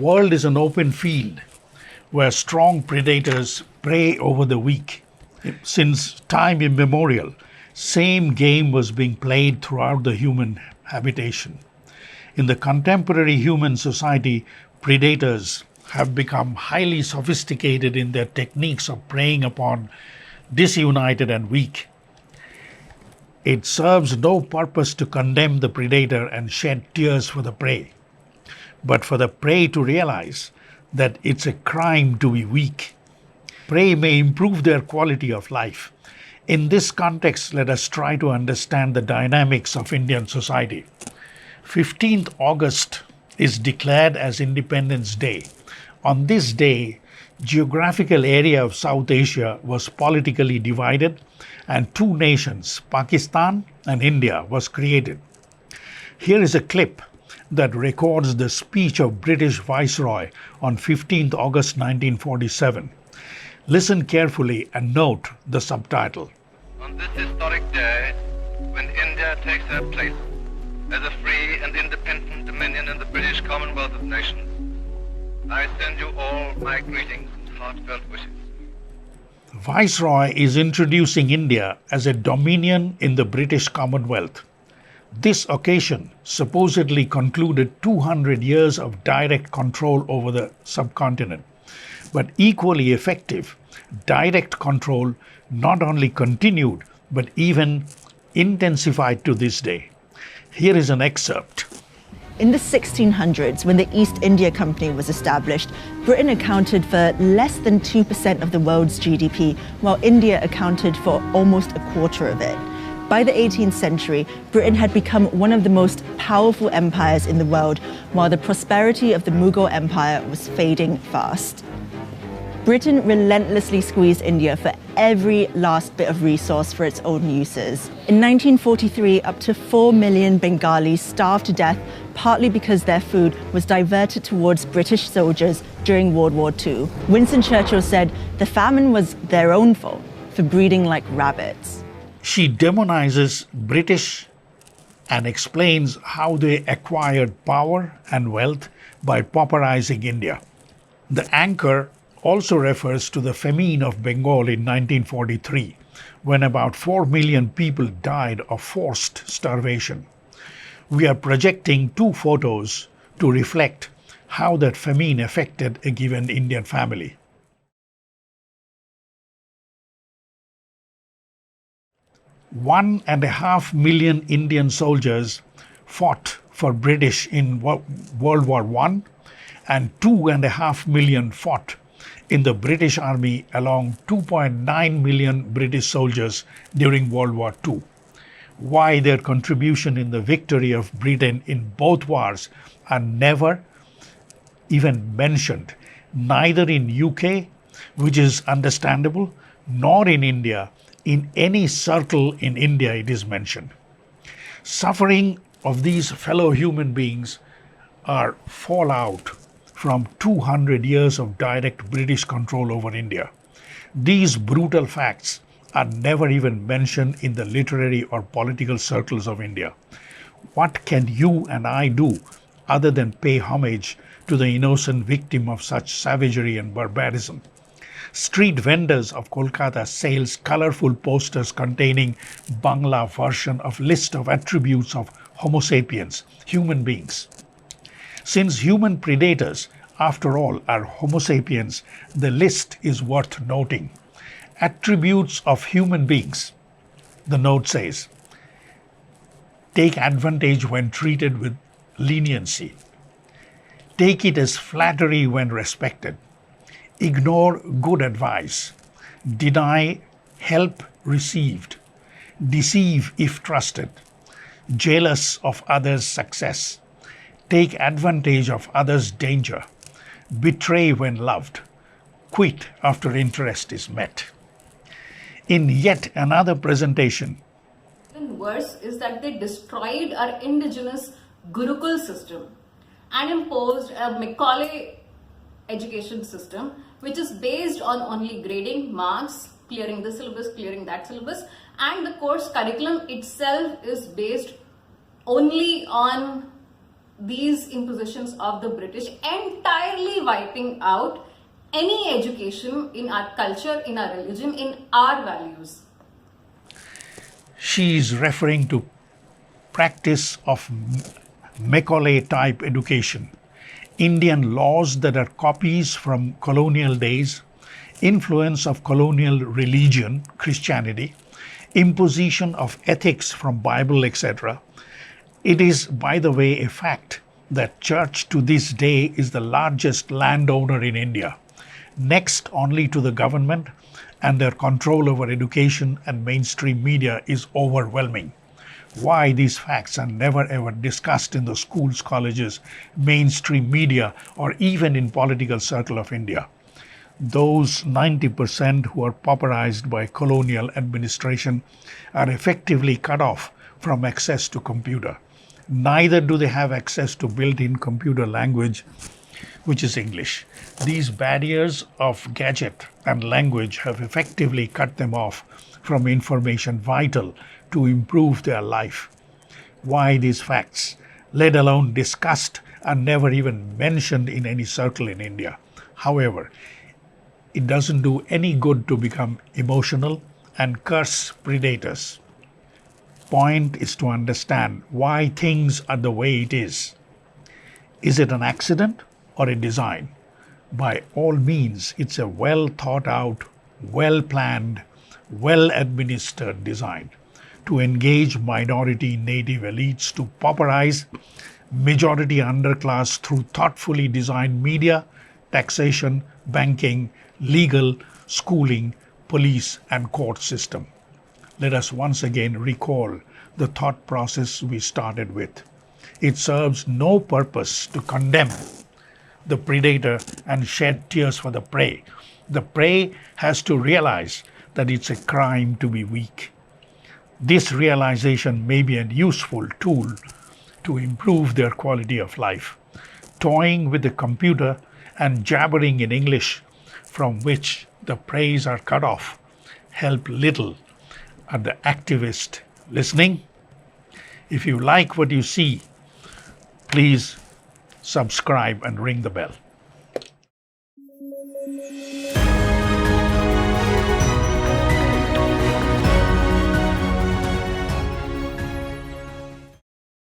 world is an open field where strong predators prey over the weak. Since time immemorial, same game was being played throughout the human habitation. In the contemporary human society, predators have become highly sophisticated in their techniques of preying upon disunited and weak. It serves no purpose to condemn the predator and shed tears for the prey, but for the prey to realize that it's a crime to be weak. Prey may improve their quality of life. In this context, let us try to understand the dynamics of Indian society. 15th August is declared as Independence Day. On this day, geographical area of South Asia was politically divided and two nations, Pakistan and India, was created. Here is a clip that records the speech of British Viceroy on 15th August 1947. Listen carefully and note the subtitle. On this historic day, when India takes her place as a free and independent dominion in the British Commonwealth of Nations, I send you all my greetings and heartfelt wishes. Viceroy is introducing India as a dominion in the British Commonwealth. This occasion supposedly concluded 200 years of direct control over the subcontinent. But equally effective, direct control not only continued but even intensified to this day. Here is an excerpt. In the 1600s, when the East India Company was established, Britain accounted for less than 2% of the world's GDP, while India accounted for almost a quarter of it. By the 18th century, Britain had become one of the most powerful empires in the world, while the prosperity of the Mughal Empire was fading fast. Britain relentlessly squeezed India for every last bit of resource for its own uses. In 1943, up to 4 million Bengalis starved to death, partly because their food was diverted towards British soldiers during World War II. Winston Churchill said the famine was their own fault for breeding like rabbits. She demonizes British and explains how they acquired power and wealth by pauperizing India. The anchor also refers to the famine of Bengal in 1943, when about 4 million people died of forced starvation. We are projecting two photos to reflect how that famine affected a given Indian family. One and a half million Indian soldiers fought for British in World War I, and 2.5 million fought in the British Army along 2.9 million British soldiers during World War II. Why their contribution in the victory of Britain in both wars are never even mentioned, neither in UK, which is understandable, nor in India. In any circle in India it is mentioned. Suffering of these fellow human beings are fallout from 200 years of direct British control over India. These brutal facts are never even mentioned in the literary or political circles of India. What can you and I do other than pay homage to the innocent victim of such savagery and barbarism? Street vendors of Kolkata sells colorful posters containing Bangla version of list of attributes of Homo sapiens, human beings. Since human predators, after all, are Homo sapiens, the list is worth noting. Attributes of human beings, the note says: take advantage when treated with leniency. Take it as flattery when respected. Ignore good advice. Deny help received. Deceive if trusted. Jealous of others' success. Take advantage of others' danger. Betray when loved. Quit after interest is met. In yet another presentation, even worse is that they destroyed our indigenous Gurukul system and imposed a Macaulay education system, which is based on only grading, marks, clearing this syllabus, clearing that syllabus, and the course curriculum itself is based only on these impositions of the British, entirely wiping out any education in our culture, in our religion, in our values. She is referring to practice of Macaulay type education, Indian laws that are copies from colonial days, influence of colonial religion, Christianity, imposition of ethics from Bible, etc. It is, by the way, a fact that church to this day is the largest landowner in India, next only to the government, and their control over education and mainstream media is overwhelming. Why these facts are never ever discussed in the schools, colleges, mainstream media, or even in political circle of India. Those 90% who are pauperized by colonial administration are effectively cut off from access to computer. Neither do they have access to built-in computer language, which is English. These barriers of gadget and language have effectively cut them off from information vital to improve their life. Why these facts, let alone discussed, are never even mentioned in any circle in India. However, it doesn't do any good to become emotional and curse predators. Point is to understand why things are the way it is. Is it an accident or a design? By all means, it's a well thought out, well planned, well administered design to engage minority native elites to pauperize majority underclass through thoughtfully designed media, taxation, banking, legal, schooling, police, and court system. Let us once again recall the thought process we started with. It serves no purpose to condemn the predator and shed tears for the prey. The prey has to realize that it's a crime to be weak. This realization may be a useful tool to improve their quality of life. Toying with the computer and jabbering in English, from which the preys are cut off, help little. Are the activists listening? If you like what you see, please subscribe and ring the bell.